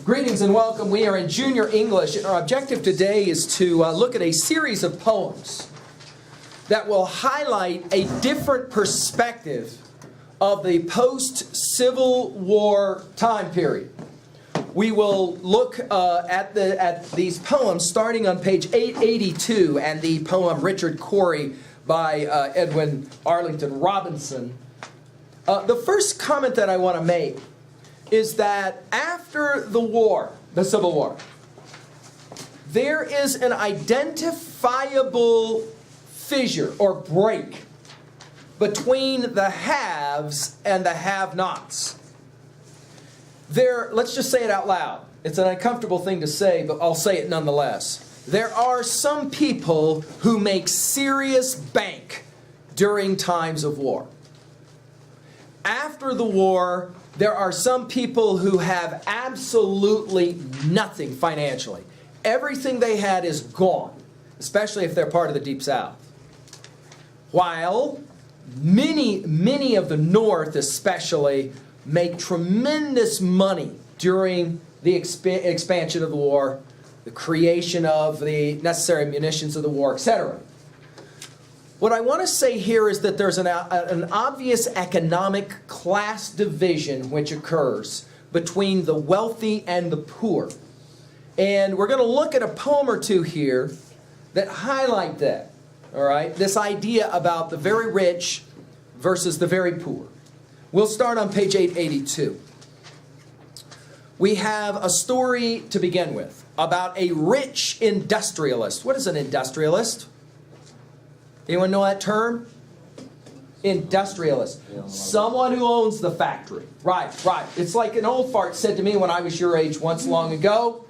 Greetings and welcome. We are in Junior English, and our objective today is to look at a series of poems that will highlight a different perspective of the post-Civil War time period. We will look at these poems starting on page 882 and the poem Richard Cory by Edwin Arlington Robinson. The first comment that I want to make is that after the war, the Civil War, there is an identifiable fissure or break between the haves and the have-nots. Let's just say it out loud. It's an uncomfortable thing to say, but I'll say it nonetheless. There are some people who make serious bank during times of war. After the war, there are some people who have absolutely nothing financially. Everything they had is gone, especially if they're part of the Deep South. While many of the North especially make tremendous money during the expansion of the war, the creation of the necessary munitions of the war, etc. What I want to say here is that there's an obvious economic class division which occurs between the wealthy and the poor. And we're going to look at a poem or two here that highlight that. All right? This idea about the very rich versus the very poor. We'll start on page 882. We have a story to begin with about a rich industrialist. What is an industrialist? Anyone know that term? Industrialist. Someone who owns the factory. Right. It's like an old fart said to me when I was your age once long ago.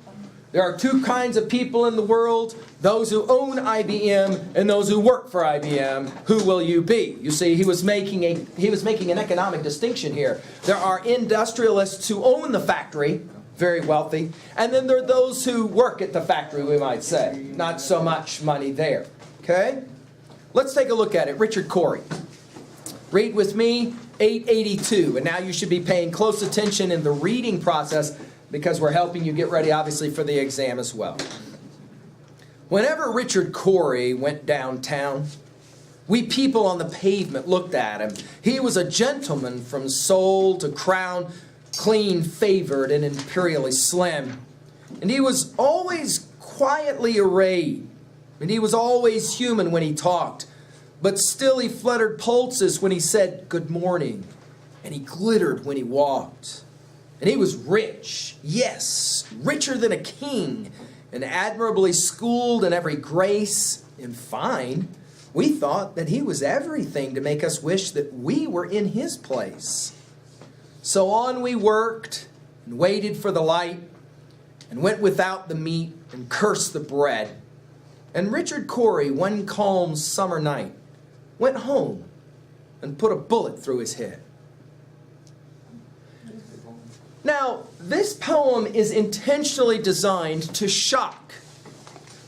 There are two kinds of people in the world, those who own IBM and those who work for IBM. Who will you be? You see, he was making an economic distinction here. There are industrialists who own the factory, very wealthy, and then there are those who work at the factory, we might say. Not so much money there. Okay? Let's take a look at it. Richard Cory. Read with me 882. And now you should be paying close attention in the reading process because we're helping you get ready, obviously, for the exam as well. Whenever Richard Cory went downtown, we people on the pavement looked at him. He was a gentleman from sole to crown, clean favored and imperially slim. And he was always quietly arrayed. And he was always human when he talked. But still he fluttered pulses when he said good morning. And he glittered when he walked. And he was rich. Yes, richer than a king. And admirably schooled in every grace. In fine, we thought that he was everything to make us wish that we were in his place. So on we worked and waited for the light. And went without the meat and cursed the bread. And Richard Cory, one calm summer night, went home and put a bullet through his head. Now, this poem is intentionally designed to shock.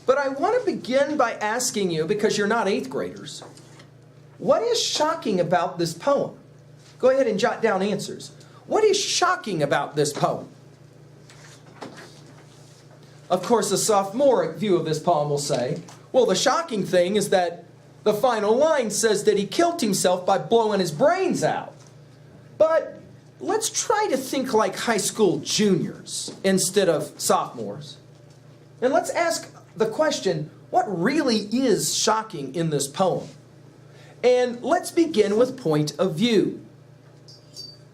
But I want to begin by asking you, because you're not 8th graders, what is shocking about this poem? Go ahead and jot down answers. What is shocking about this poem? Of course, a sophomoric view of this poem will say, well, the shocking thing is that the final line says that he killed himself by blowing his brains out. But let's try to think like high school juniors instead of sophomores. And let's ask the question, what really is shocking in this poem? And let's begin with point of view.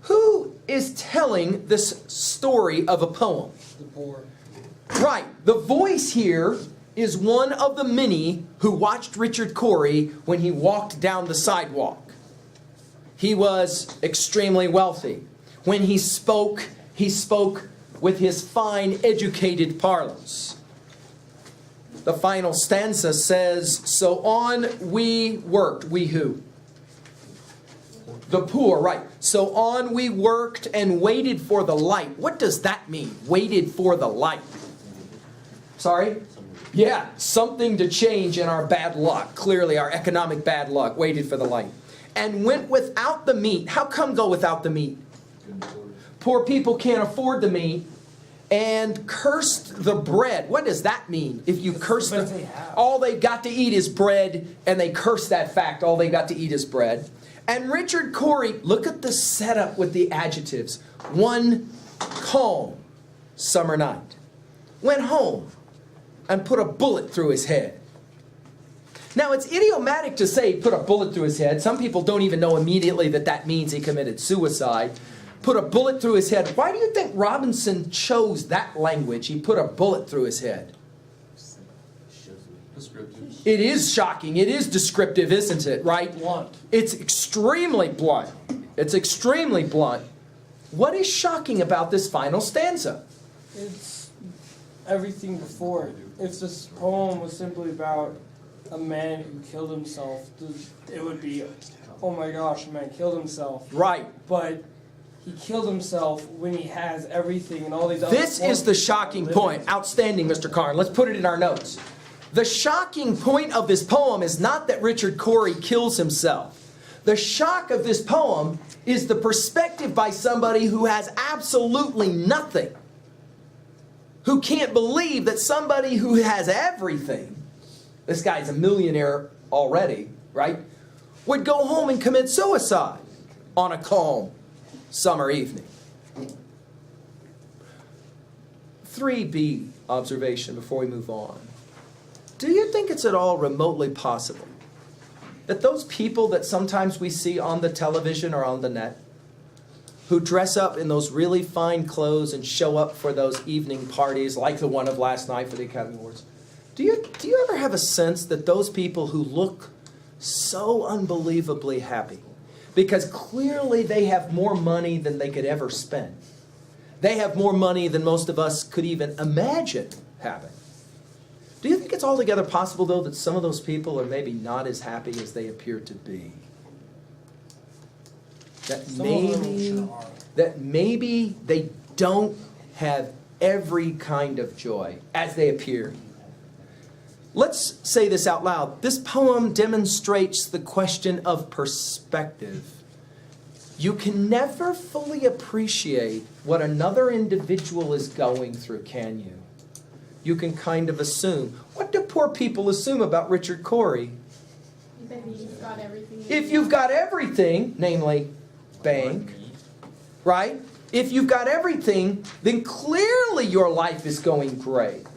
Who is telling this story of a poem? The poor. Right. The voice here is one of the many who watched Richard Cory when he walked down the sidewalk. He was extremely wealthy. When he spoke with his fine, educated parlance. The final stanza says, so on we worked. We who? The poor, right. So on we worked and waited for the light. What does that mean? Waited for the light. Sorry? Yeah, something to change in our bad luck. Clearly, our economic bad luck. Waited for the light. And went without the meat. How come go without the meat? Poor people can't afford the meat. and cursed the bread. What does that mean? If you curse them, all they've got to eat is bread, and they curse that fact. All they've got to eat is bread. And Richard Cory, look at the setup with the adjectives. One calm summer night. Went home and put a bullet through his head. Now, it's idiomatic to say put a bullet through his head. Some people don't even know immediately that that means he committed suicide. Put a bullet through his head. Why do you think Robinson chose that language? He put a bullet through his head. Descriptive. It is shocking. It is descriptive, isn't it? Right? Blunt. It's extremely blunt. It's extremely blunt. What is shocking about this final stanza? It's everything before it. If this poem was simply about a man who killed himself, it would be, oh my gosh, a man killed himself. Right. But he killed himself when he has everything and all these other This is the shocking point. Outstanding, Mr. Karn. Let's put it in our notes. The shocking point of this poem is not that Richard Cory kills himself. The shock of this poem is the perspective by somebody who has absolutely nothing, who can't believe that somebody who has everything, this guy's a millionaire already, right, would go home and commit suicide on a calm summer evening. 3B observation before we move on. Do you think it's at all remotely possible that those people that sometimes we see on the television or on the net, who dress up in those really fine clothes and show up for those evening parties like the one of last night for the Academy Awards, do you ever have a sense that those people who look so unbelievably happy, because clearly they have more money than they could ever spend, they have more money than most of us could even imagine having, do you think it's altogether possible, though, that some of those people are maybe not as happy as they appear to be? That maybe they don't have every kind of joy as they appear. Let's say this out loud. This poem demonstrates the question of perspective. You can never fully appreciate what another individual is going through, can you? You can kind of assume. What do poor people assume about Richard Cory? That he's got everything. If you've got everything, namely bank, right? If you've got everything, then clearly your life is going great.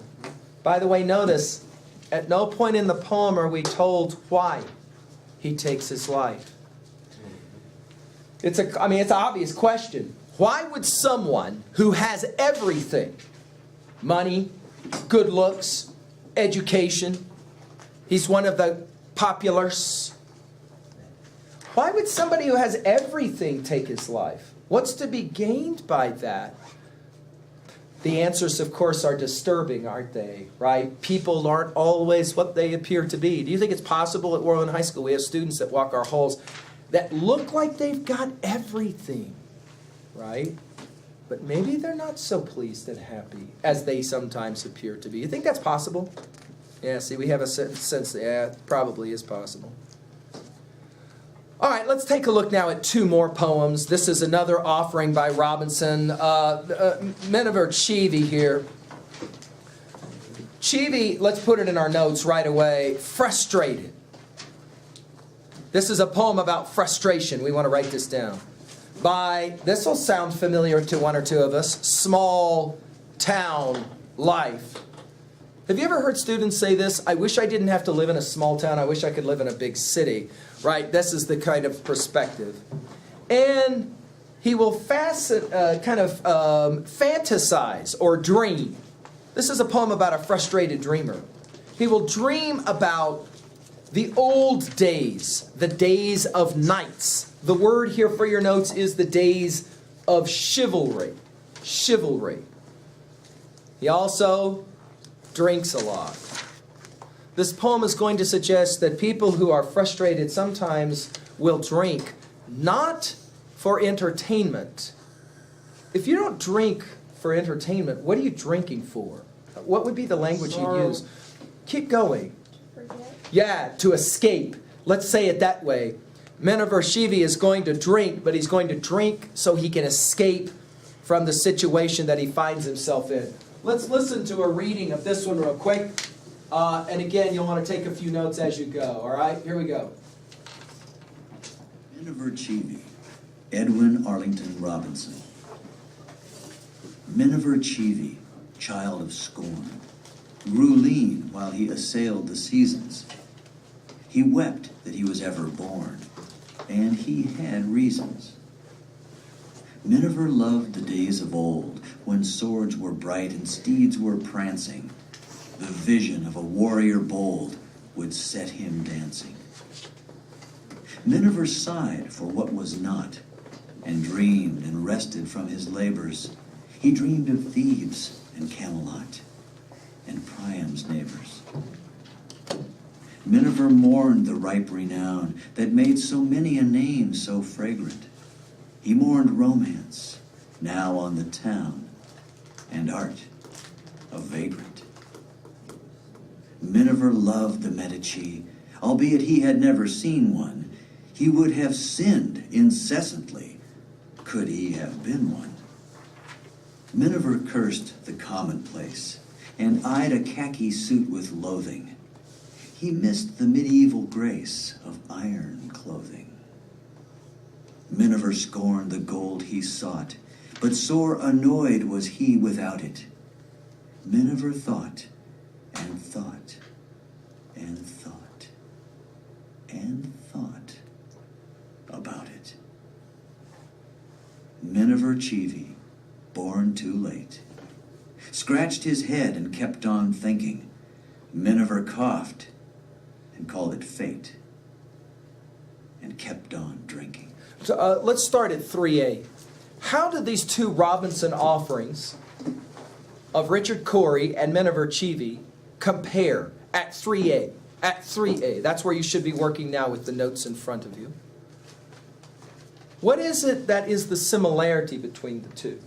By the way, notice, at no point in the poem are we told why he takes his life. It's an obvious question. Why would someone who has everything, money, good looks, education, he's one of the populars, why would somebody who has everything take his life? What's to be gained by that? The answers, of course, are disturbing, aren't they? Right? People aren't always what they appear to be. Do you think it's possible at Warren High School we have students that walk our halls that look like they've got everything, right? But maybe they're not so pleased and happy as they sometimes appear to be. You think that's possible? Yeah, see, we have a sense that, yeah, it probably is possible. All right, let's take a look now at two more poems. This is another offering by Robinson. Miniver Cheevy here. Cheevy, let's put it in our notes right away. Frustrated. This is a poem about frustration. We want to write this down. By, this will sound familiar to one or two of us, Small Town Life. Have you ever heard students say this? I wish I didn't have to live in a small town. I wish I could live in a big city. Right? This is the kind of perspective. And he will fantasize or dream. This is a poem about a frustrated dreamer. He will dream about the old days, the days of knights. The word here for your notes is the days of chivalry. Chivalry. He also drinks a lot. This poem is going to suggest that people who are frustrated sometimes will drink, not for entertainment. If you don't drink for entertainment, what are you drinking for? What would be the language you'd use? Keep going. Forget. Yeah, to escape. Let's say it that way. Miniver Cheevy is going to drink, but he's going to drink so he can escape from the situation that he finds himself in. Let's listen to a reading of this one real quick. And again, you'll want to take a few notes as you go. All right, here we go. Miniver Cheevy, Edwin Arlington Robinson. Miniver Cheevy, child of scorn, grew lean while he assailed the seasons. He wept that he was ever born, and he had reasons. Miniver loved the days of old, when swords were bright and steeds were prancing. The vision of a warrior bold would set him dancing. Miniver sighed for what was not, and dreamed and rested from his labors. He dreamed of Thebes and Camelot, and Priam's neighbors. Miniver mourned the ripe renown that made so many a name so fragrant. He mourned romance, now on the town, and art, a vagrant. Miniver loved the Medici, albeit he had never seen one. He would have sinned incessantly, could he have been one. Miniver cursed the commonplace, and eyed a khaki suit with loathing. He missed the medieval grace of iron clothing. Miniver scorned the gold he sought, but sore annoyed was he without it. Miniver thought, and thought, and thought, and thought about it. Miniver Cheevy, born too late, scratched his head and kept on thinking. Miniver coughed and called it fate, and kept on drinking. So, let's start at 3A. How do these two Robinson offerings of Richard Cory and Miniver Cheevy compare at 3A? At 3A, that's where you should be working now with the notes in front of you. What is it that is the similarity between the two?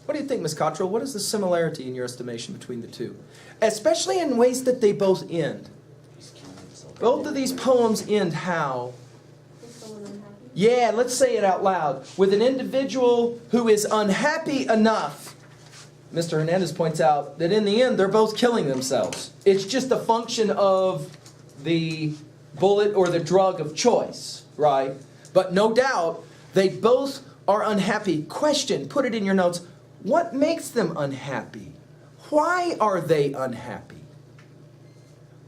What do you think, Ms. Cottrell? What is the similarity in your estimation between the two? Especially in ways that they both end. Both of these poems end how? Yeah, let's say it out loud. With an individual who is unhappy enough, Mr. Hernandez points out that in the end they're both killing themselves. It's just a function of the bullet or the drug of choice, right? But no doubt they both are unhappy. Question, put it in your notes. What makes them unhappy? Why are they unhappy?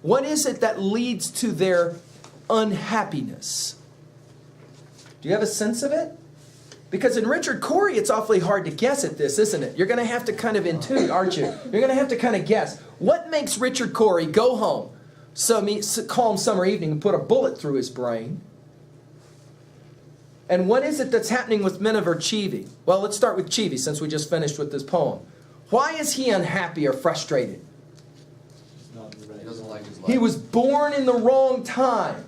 What is it that leads to their unhappiness? Do you have a sense of it? Because in Richard Cory, it's awfully hard to guess at this, isn't it? You're going to have to kind of intuit, aren't you? You're going to have to kind of guess. What makes Richard Cory go home some calm summer evening and put a bullet through his brain? And what is it that's happening with Miniver Cheevy? Well, let's start with Cheevy since we just finished with this poem. Why is he unhappy or frustrated? He doesn't like his life. He was born in the wrong time.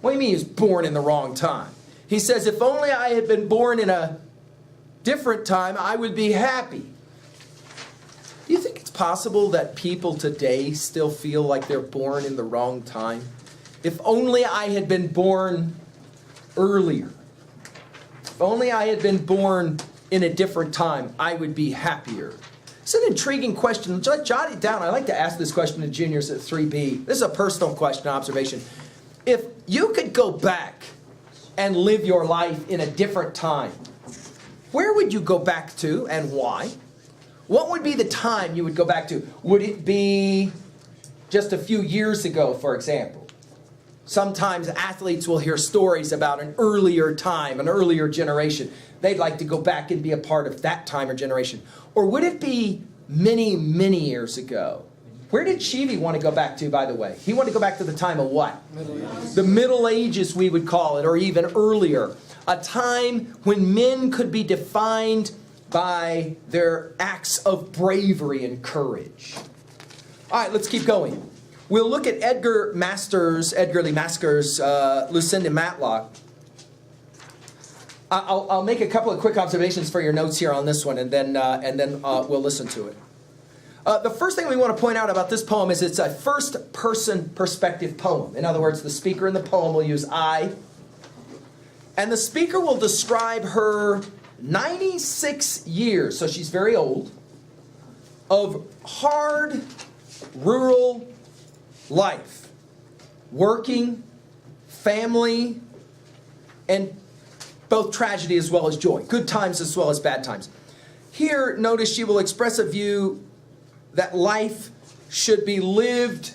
What do you mean he was born in the wrong time? He says, if only I had been born in a different time, I would be happy. Do you think it's possible that people today still feel like they're born in the wrong time? If only I had been born earlier. If only I had been born in a different time, I would be happier. It's an intriguing question. Jot it down. I like to ask this question to juniors at 3B. This is a personal question, observation. If you could go back and live your life in a different time, where would you go back to and why? What would be the time you would go back to? Would it be just a few years ago, for example? Sometimes athletes will hear stories about an earlier time, an earlier generation. They'd like to go back and be a part of that time or generation. Or would it be many, many years ago? Where did Cheevy want to go back to, by the way? He wanted to go back to the time of what? Middle Ages. The Middle Ages, we would call it, or even earlier. A time when men could be defined by their acts of bravery and courage. All right, let's keep going. We'll look at Edgar Lee Masker's Lucinda Matlock. I'll make a couple of quick observations for your notes here on this one, and then we'll listen to it. The first thing we want to point out about this poem is it's a first-person perspective poem. In other words, the speaker in the poem will use I, and the speaker will describe her 96 years, so she's very old, of hard rural life. Working, family, and both tragedy as well as joy. Good times as well as bad times. Here, notice she will express a view that life should be lived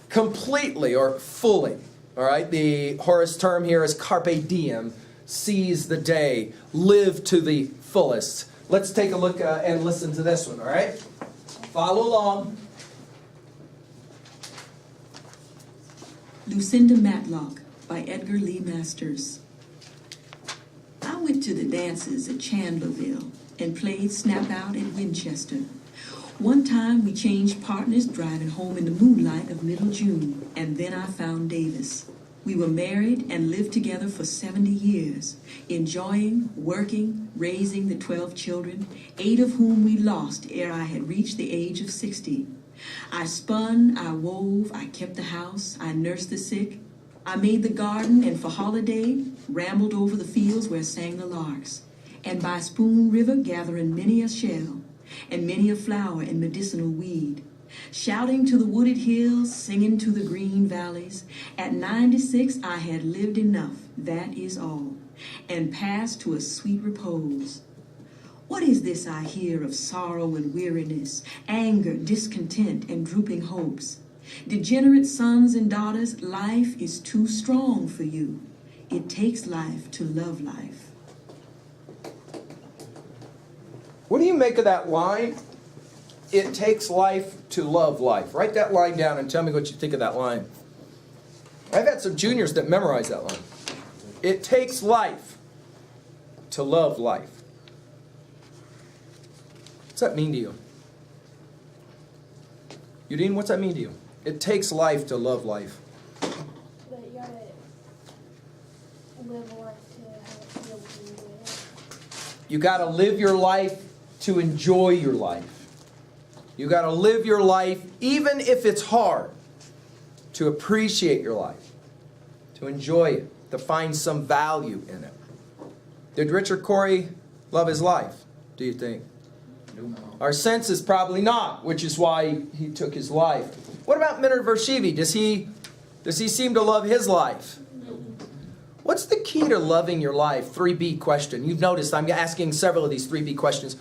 completely or fully. All right, the Horace term here is carpe diem, seize the day, live to the fullest. Let's take a look and listen to this one, all right? Follow along. Lucinda Matlock by Edgar Lee Masters. I went to the dances at Chandlerville and played Snap Out at Winchester. One time we changed partners driving home in the moonlight of middle June, and then I found Davis. We were married and lived together for 70 years, enjoying, working, raising the 12 children, 8 of whom we lost ere I had reached the age of 60. I spun, I wove, I kept the house, I nursed the sick, I made the garden, and for holiday, rambled over the fields where sang the larks, and by Spoon River gathering many a shell, and many a flower and medicinal weed, shouting to the wooded hills, singing to the green valleys. At 96 I had lived enough, that is all, and passed to a sweet repose. What is this I hear of sorrow and weariness, anger, discontent, and drooping hopes? Degenerate sons and daughters, life is too strong for you. It takes life to love life. What do you make of that line? It takes life to love life. Write that line down and tell me what you think of that line. I've had some juniors that memorize that line. It takes life to love life. What's that mean to you? Eugene, what's that mean to you? It takes life to love life. But you gotta live a life to have it feel to enjoy it. You got to live your life to enjoy your life. You got to live your life, even if it's hard, to appreciate your life, to enjoy it, to find some value in it. Did Richard Cory love his life, do you think? No. Our sense is probably not, which is why he took his life. What about Minard Vershevi? Does he seem to love his life? What's the key to loving your life? 3B question. You've noticed I'm asking several of these 3B questions.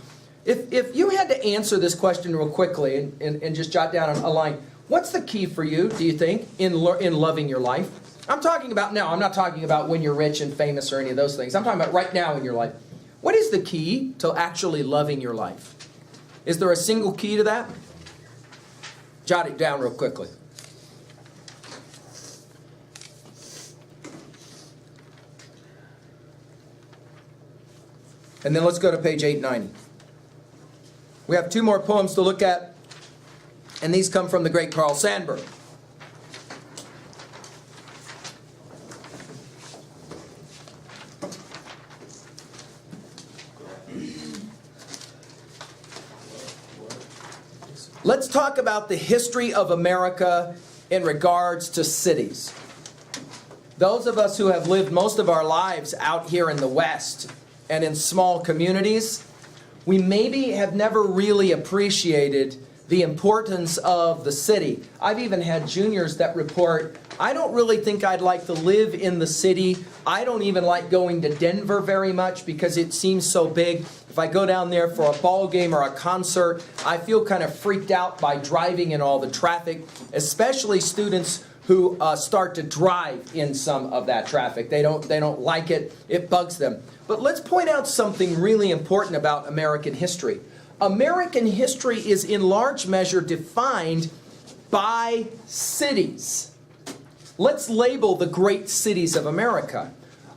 If you had to answer this question real quickly and just jot down a line, what's the key for you, do you think, in loving your life? I'm talking about now. I'm not talking about when you're rich and famous or any of those things. I'm talking about right now in your life. What is the key to actually loving your life? Is there a single key to that? Jot it down real quickly. And then let's go to page 890. We have 2 more poems to look at, and these come from the great Carl Sandburg. Let's talk about the history of America in regards to cities. Those of us who have lived most of our lives out here in the West and in small communities, we maybe have never really appreciated the importance of the city. I've even had juniors that report, I don't really think I'd like to live in the city. I don't even like going to Denver very much because it seems so big. If I go down there for a ball game or a concert, I feel kind of freaked out by driving in all the traffic, especially students who start to drive in some of that traffic. They don't like it. It bugs them. But let's point out something really important about American history. American history is in large measure defined by cities. Let's label the great cities of America.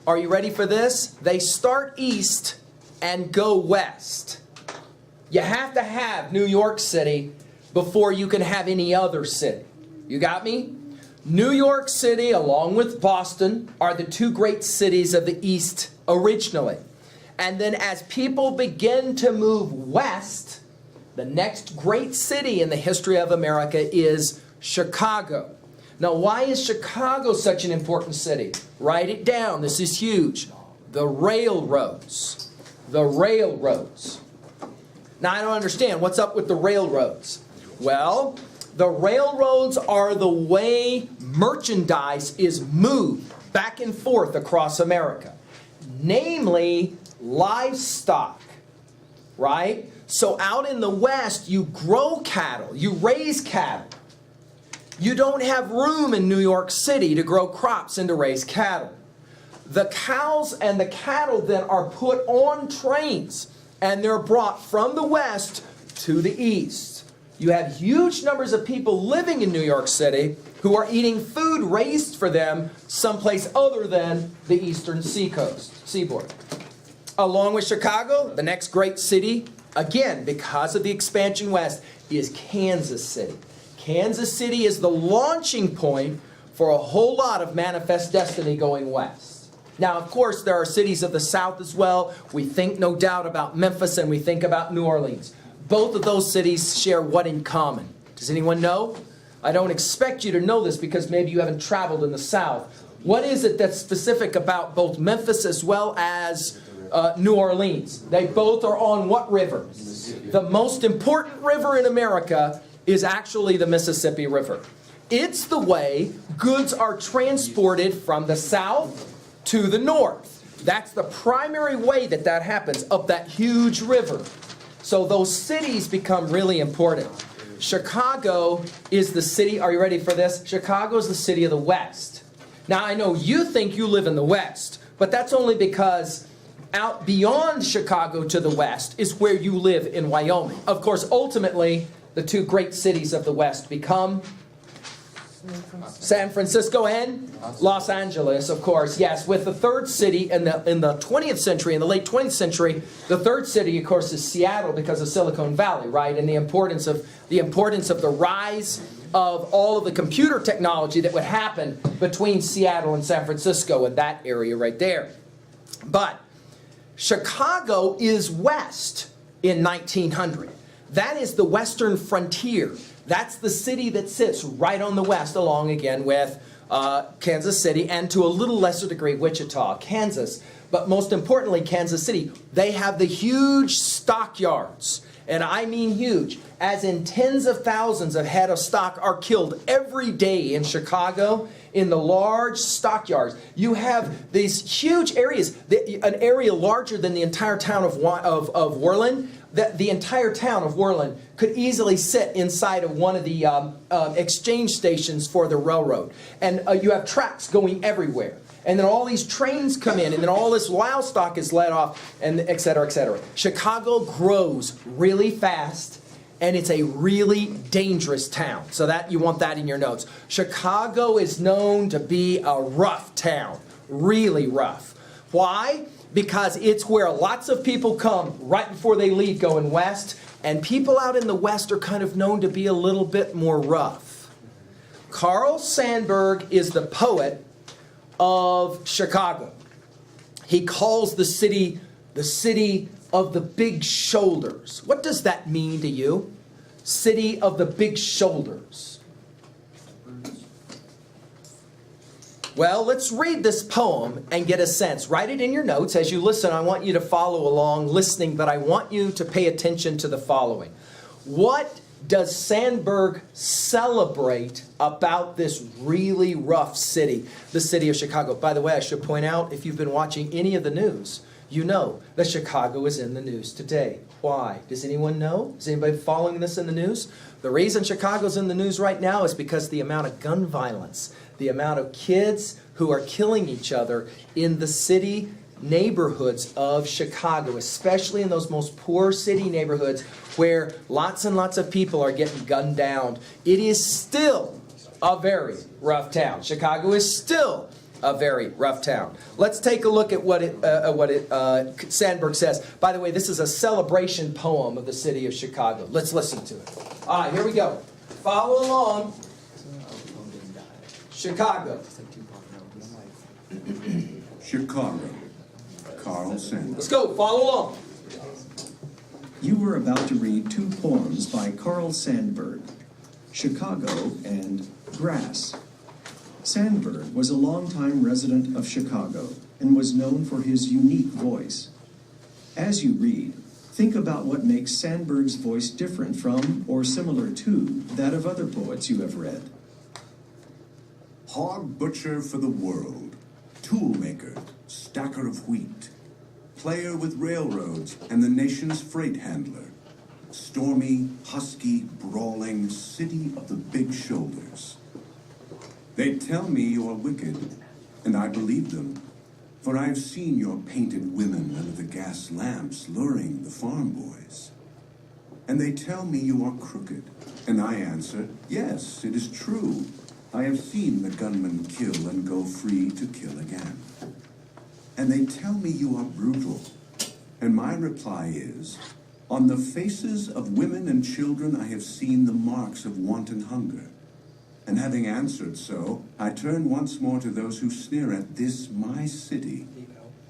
Are you ready for this? They start east and go west. You have to have New York City before you can have any other city. You got me? New York City, along with Boston, are the 2 great cities of the East originally. And then as people begin to move west, the next great city in the history of America is Chicago. Now, why is Chicago such an important city? Write it down. This is huge. The railroads. The railroads. Now, I don't understand. What's up with the railroads? Well, the railroads are the way merchandise is moved back and forth across America. Namely, livestock. Right? So out in the West, you grow cattle. You raise cattle. You don't have room in New York City to grow crops and to raise cattle. The cows and the cattle then are put on trains and they're brought from the West to the East. You have huge numbers of people living in New York City who are eating food raised for them someplace other than the eastern seaboard. Along with Chicago, the next great city, again, because of the expansion west, is Kansas City. Kansas City is the launching point for a whole lot of manifest destiny going west. Now, of course, there are cities of the South as well. We think, no doubt, about Memphis and we think about New Orleans. Both of those cities share what in common? Does anyone know? I don't expect you to know this because maybe you haven't traveled in the South. What is it that's specific about both Memphis as well as New Orleans? They both are on what river? The most important river in America is actually the Mississippi River. It's the way goods are transported from the South to the North. That's the primary way that that happens, up that huge river. So those cities become really important. Chicago is the city, are you ready for this? Chicago is the city of the West. Now I know you think you live in the West, but that's only because out beyond Chicago to the west is where you live in Wyoming. Of course, ultimately, the two great cities of the West become San Francisco and Los Angeles, of course. Yes, with the third city in the 20th century, in the late 20th century, the third city, of course, is Seattle because of Silicon Valley, right? And the importance of the rise of all of the computer technology that would happen between Seattle and San Francisco and that area right there. But Chicago is west in 1900. That is the western frontier. That's the city that sits right on the west, along again with Kansas City, and to a little lesser degree, Wichita, Kansas. But most importantly, Kansas City. They have the huge stockyards. And I mean huge, as in tens of thousands of head of stock are killed every day in Chicago in the large stockyards. You have these huge areas, an area larger than the entire town of Worland. The entire town of Worland could easily sit inside of one of the exchange stations for the railroad. And you have tracks going everywhere. And then all these trains come in, and then all this livestock is let off, and et cetera, et cetera. Chicago grows really fast, and it's a really dangerous town. So that you want that in your notes. Chicago is known to be a rough town, really rough. Why? Because it's where lots of people come right before they leave going west, and people out in the west are kind of known to be a little bit more rough. Carl Sandburg is the poet of Chicago. He calls the city of the big shoulders. What does that mean to you? City of the big shoulders. Well, let's read this poem and get a sense. Write it in your notes. As you listen, I want you to follow along listening, but I want you to pay attention to the following. What does Sandburg celebrate about this really rough city, the city of Chicago? By the way, I should point out, if you've been watching any of the news, you know that Chicago is in the news today. Why? Does anyone know? Is anybody following this in the news? The reason Chicago's in the news right now is because the amount of gun violence, the amount of kids who are killing each other in the city neighborhoods of Chicago, especially in those most poor city neighborhoods where lots and lots of people are getting gunned down. It is still a very rough town. Chicago is still a very rough town. Let's take a look at what Sandburg says. By the way, this is a celebration poem of the city of Chicago. Let's listen to it. All right, here we go. Follow along. Chicago. Chicago. Carl Sandburg. Let's go. Follow along. You were about to read two poems by Carl Sandburg, Chicago and Grass. Sandburg was a longtime resident of Chicago and was known for his unique voice. As you read, think about what makes Sandburg's voice different from, or similar to, that of other poets you have read. Hog butcher for the world, toolmaker, stacker of wheat, player with railroads and the nation's freight handler, stormy, husky, brawling city of the big shoulders. They tell me you are wicked, and I believe them, for I have seen your painted women under the gas lamps luring the farm boys. And they tell me you are crooked, and I answer, yes, it is true. I have seen the gunman kill and go free to kill again. And they tell me you are brutal, and my reply is, on the faces of women and children I have seen the marks of wanton hunger. And having answered so, I turn once more to those who sneer at this my city,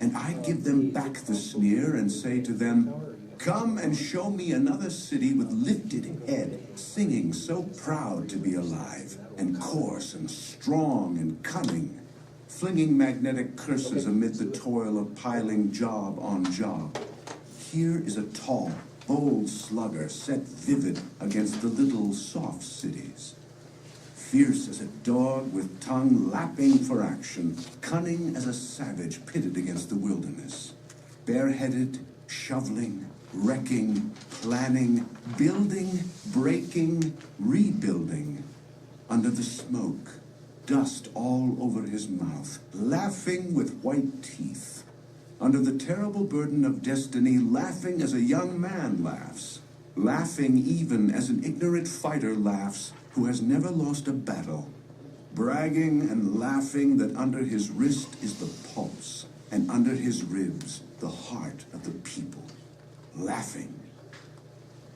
and I give them back the sneer and say to them, come and show me another city with lifted head, singing so proud to be alive, and coarse and strong and cunning, flinging magnetic curses amid the toil of piling job on job. Here is a tall, bold slugger set vivid against the little soft cities. Fierce as a dog with tongue lapping for action, cunning as a savage pitted against the wilderness. Bareheaded, shoveling, wrecking, planning, building, breaking, rebuilding. Under the smoke, dust all over his mouth, laughing with white teeth. Under the terrible burden of destiny, laughing as a young man laughs. Laughing even as an ignorant fighter laughs who has never lost a battle. Bragging and laughing that under his wrist is the pulse, and under his ribs the heart of the people. Laughing.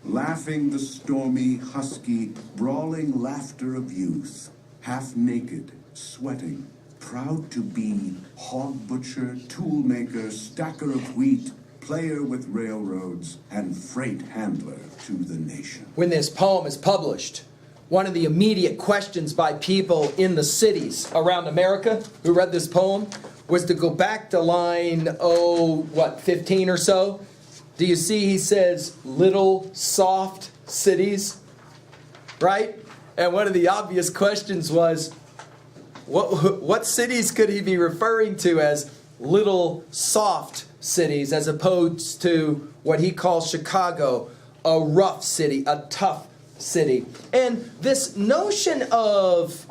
Laughing the stormy, husky, brawling laughter of youth. Half naked, sweating, proud to be hog butcher, tool maker, stacker of wheat, player with railroads, and freight handler to the nation. When this poem is published, one of the immediate questions by people in the cities around America who read this poem was to go back to line, 15 or so. Do you see he says, little soft cities? Right? And one of the obvious questions was, what cities could he be referring to as little soft cities, as opposed to what he calls Chicago, a rough city, a tough city? And this notion of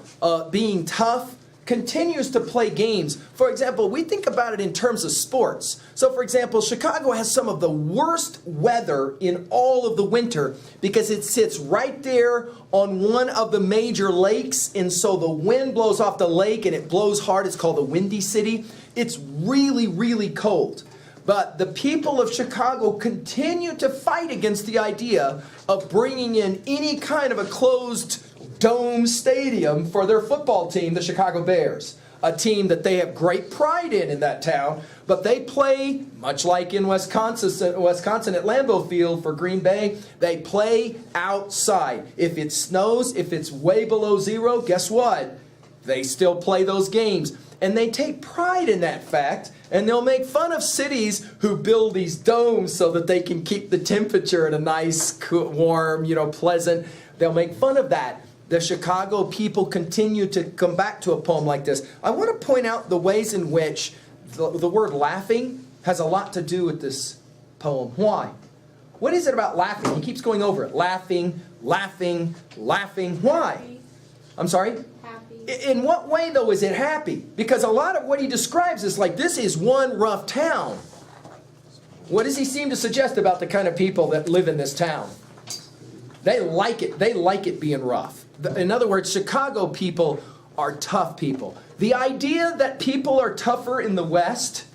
being tough continues to play games. For example, we think about it in terms of sports. So for example, Chicago has some of the worst weather in all of the winter because it sits right there on one of the major lakes, and so the wind blows off the lake and it blows hard. It's called the Windy City. It's really, really cold. But the people of Chicago continue to fight against the idea of bringing in any kind of a closed dome stadium for their football team, the Chicago Bears. A team that they have great pride in that town, but they play, much like in Wisconsin at Lambeau Field for Green Bay, they play outside. If it snows, if it's way below zero, guess what? They still play those games. And they take pride in that fact, and they'll make fun of cities who build these domes so that they can keep the temperature at a nice, warm, pleasant. They'll make fun of that. The Chicago people continue to come back to a poem like this. I want to point out the ways in which the word laughing has a lot to do with this poem. Why? What is it about laughing? He keeps going over it. Laughing, laughing, laughing. Why? I'm sorry? Happy. In what way, though, is it happy? Because a lot of what he describes is like, this is one rough town. What does he seem to suggest about the kind of people that live in this town? They like it. They like it being rough. In other words, Chicago people are tough people. The idea that people are tougher in the West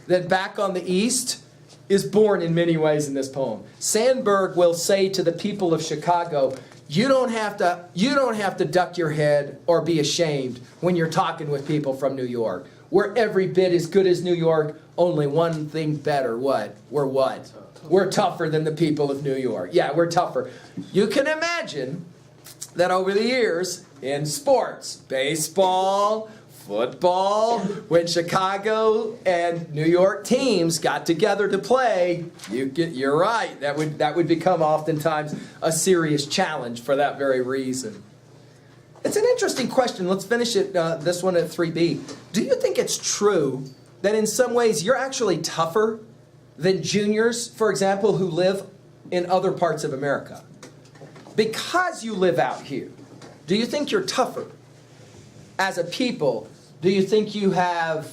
than back on the East is born in many ways in this poem. Sandburg will say to the people of Chicago, you don't have to duck your head or be ashamed when you're talking with people from New York. We're every bit as good as New York, only one thing better. What? We're what? We're tougher than the people of New York. Yeah, we're tougher. You can imagine that over the years in sports, baseball, Football, when Chicago and New York teams got together to play, you're right. That would become oftentimes a serious challenge for that very reason. It's an interesting question. Let's finish it. This one at 3B. Do you think it's true that in some ways you're actually tougher than juniors, for example, who live in other parts of America? Because you live out here, do you think you're tougher as a people? Do you think you have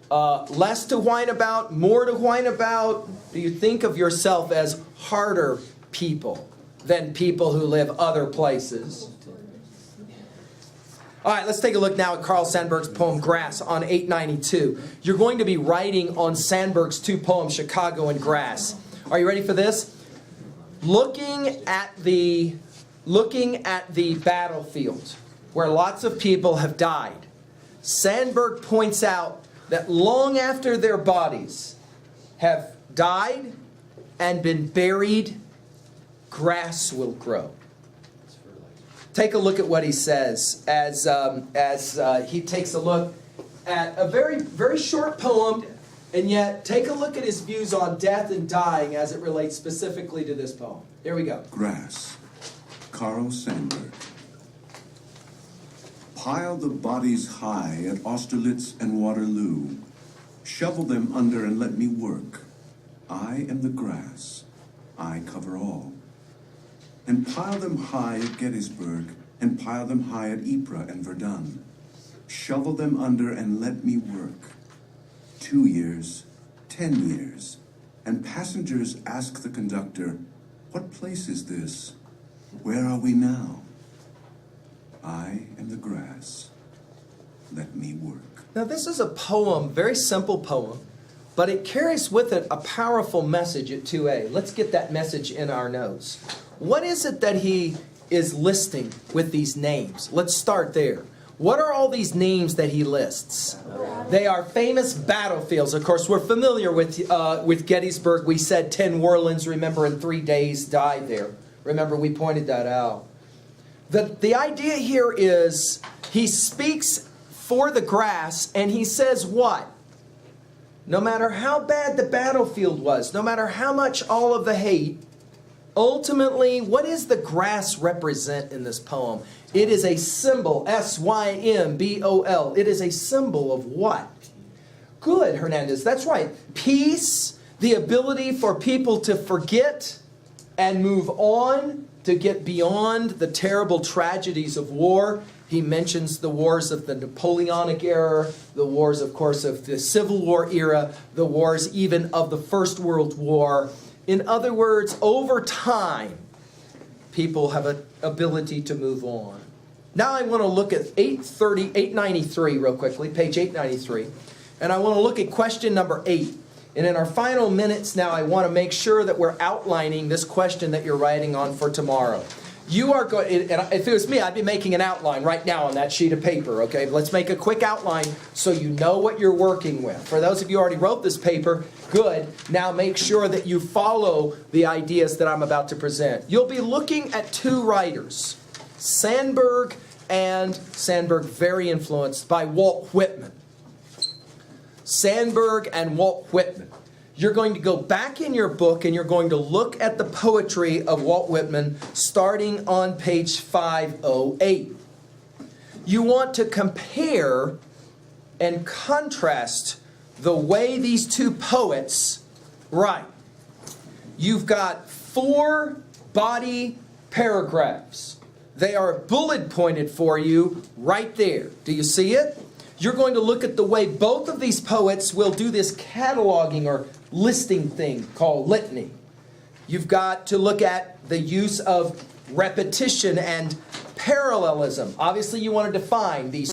less to whine about, more to whine about? Do you think of yourself as harder people than people who live other places? All right, let's take a look now at Carl Sandburg's poem, Grass, on 892. You're going to be writing on Sandburg's two poems, Chicago and Grass. Are you ready for this? Looking at the battlefield where lots of people have died, Sandburg points out that long after their bodies have died and been buried, grass will grow. Take a look at what he says as he takes a look at a very, very short poem, and yet take a look at his views on death and dying as it relates specifically to this poem. Here we go. Grass, Carl Sandburg. Pile the bodies high at Austerlitz and Waterloo. Shovel them under and let me work. I am the grass. I cover all. And pile them high at Gettysburg, and pile them high at Ypres and Verdun. Shovel them under and let me work. 2 years, 10 years, and passengers ask the conductor, "What place is this? Where are we now?" I am the grass. Let me work. Now this is a poem, very simple poem, but it carries with it a powerful message at 2A. Let's get that message in our notes. What is it that he is listing with these names? Let's start there. What are all these names that he lists? They are famous battlefields. Of course, we're familiar with Gettysburg. We said 10 Orleans, remember, in 3 days died there. Remember, we pointed that out. The idea here is he speaks for the grass, and he says what? No matter how bad the battlefield was, no matter how much all of the hate, ultimately, what does the grass represent in this poem? It is a symbol, S-Y-M-B-O-L. It is a symbol of what? Good, Hernandez, that's right. Peace, the ability for people to forget and move on, to get beyond the terrible tragedies of war. He mentions the wars of the Napoleonic era, the wars, of course, of the Civil War era, the wars even of the First World War. In other words, over time, people have an ability to move on. Now I want to look at 893 real quickly, page 893. And I want to look at question number 8. And in our final minutes now, I want to make sure that we're outlining this question that you're writing on for tomorrow. You are going, and if it was me, I'd be making an outline right now on that sheet of paper, okay? Let's make a quick outline so you know what you're working with. For those of you who already wrote this paper, good. Now make sure that you follow the ideas that I'm about to present. You'll be looking at two writers, Sandburg and Sandburg, very influenced by Walt Whitman. Sandburg and Walt Whitman. You're going to go back in your book and you're going to look at the poetry of Walt Whitman starting on page 508. You want to compare and contrast the way these two poets write. You've got 4 body paragraphs. They are bullet pointed for you right there. Do you see it? You're going to look at the way both of these poets will do this cataloging or listing thing called litany. You've got to look at the use of repetition and parallelism. Obviously, you want to define these